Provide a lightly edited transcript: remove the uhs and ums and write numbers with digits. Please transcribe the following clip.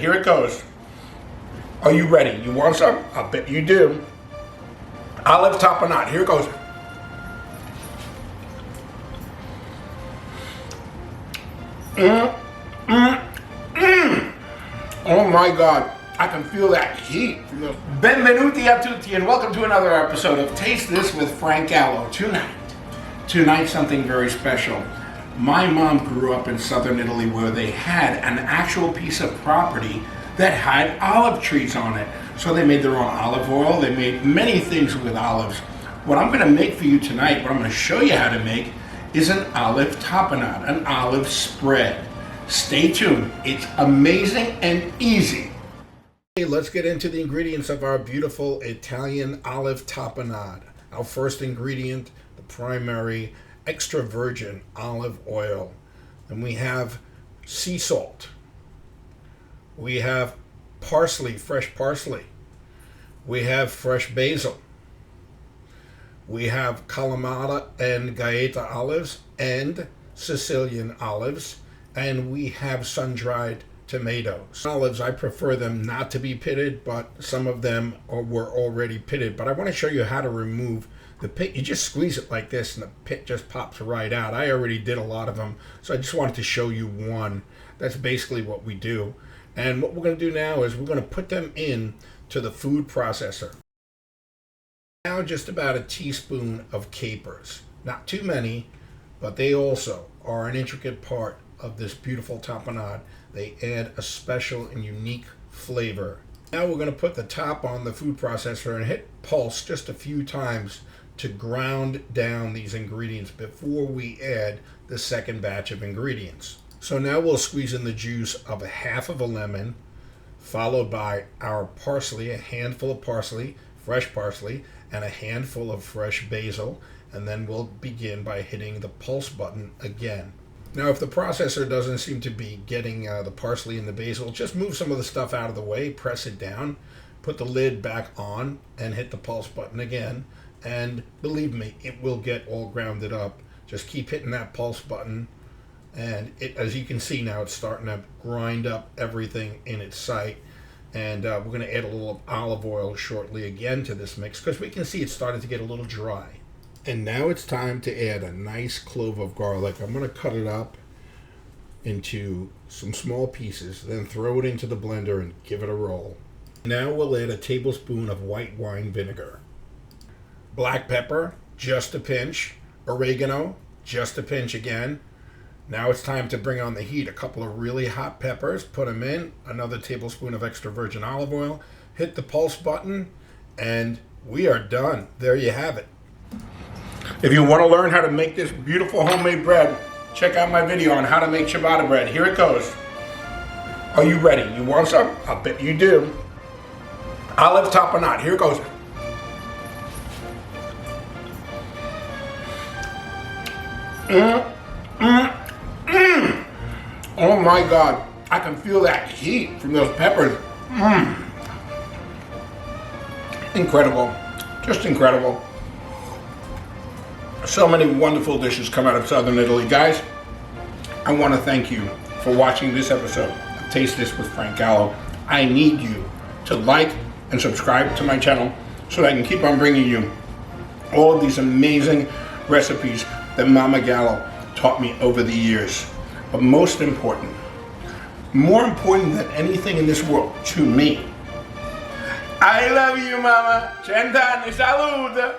Here it goes. Are you ready? You want some? I bet you do. Olive Tapenade. Here it goes. Oh my God. I can feel that heat. Benvenuti a tutti and welcome to another episode of Taste This with Frank Gallo. Tonight something very special. My mom grew up in southern Italy where they had an actual piece of property that had olive trees on it. So they made their own olive oil. They made many things with olives. What I'm going to make for you tonight, what I'm going to show you how to make, is an olive tapenade, an olive spread. Stay tuned. It's amazing and easy. Okay, let's get into the ingredients of our beautiful Italian olive tapenade. Our first ingredient, the primary extra virgin olive oil. And we have sea salt. We have parsley, fresh parsley. We have fresh basil. We have Kalamata and Gaeta olives and Sicilian olives. And we have sun-dried tomatoes. Olives, I prefer them not to be pitted, but some of them were already pitted. But I want to show you how to remove the pit. You just squeeze it like this and the pit just pops right out. I already did a lot of them, so I just wanted to show you one. That's basically what we do. And what we're going to do now is we're going to put them in to the food processor. Now just about a teaspoon of capers. Not too many, but they also are an intricate part of this beautiful tapenade. They add a special and unique flavor. Now we're going to put the top on the food processor and hit pulse just a few times to ground down these ingredients before we add the second batch of ingredients. So now we'll squeeze in the juice of a half of a lemon, followed by our parsley, a handful of parsley, fresh parsley, and a handful of fresh basil, and then we'll begin by hitting the pulse button again. Now, if the processor doesn't seem to be getting the parsley and the basil, just move some of the stuff out of the way, press it down, put the lid back on, and hit the pulse button again. And believe me, it will get all grounded up. Just keep hitting that pulse button. And it, as you can see now, it's starting to grind up everything in its sight. And we're going to add a little olive oil shortly again to this mix because we can see it's starting to get a little dry. And now it's time to add a nice clove of garlic. I'm going to cut it up into some small pieces, then throw it into the blender and give it a roll. Now we'll add a tablespoon of white wine vinegar. Black pepper, just a pinch. Oregano, just a pinch again. Now it's time to bring on the heat. A couple of really hot peppers, put them in. Another tablespoon of extra virgin olive oil. Hit the pulse button, and we are done. There you have it. If you want to learn how to make this beautiful homemade bread, check out my video on how to make ciabatta bread. Here it goes. Are you ready? You want some? I bet you do. Olive tapenade. Here it goes. Oh my God. I can feel that heat from those peppers. Incredible. Just incredible. So many wonderful dishes come out of southern Italy. Guys, I want to thank you for watching this episode of Taste This with Frank Gallo. I need you to like and subscribe to my channel so that I can keep on bringing you all of these amazing recipes that Mama Gallo taught me over the years. But most important, more important than anything in this world, to me, I love you, Mama. 100 anni, salute!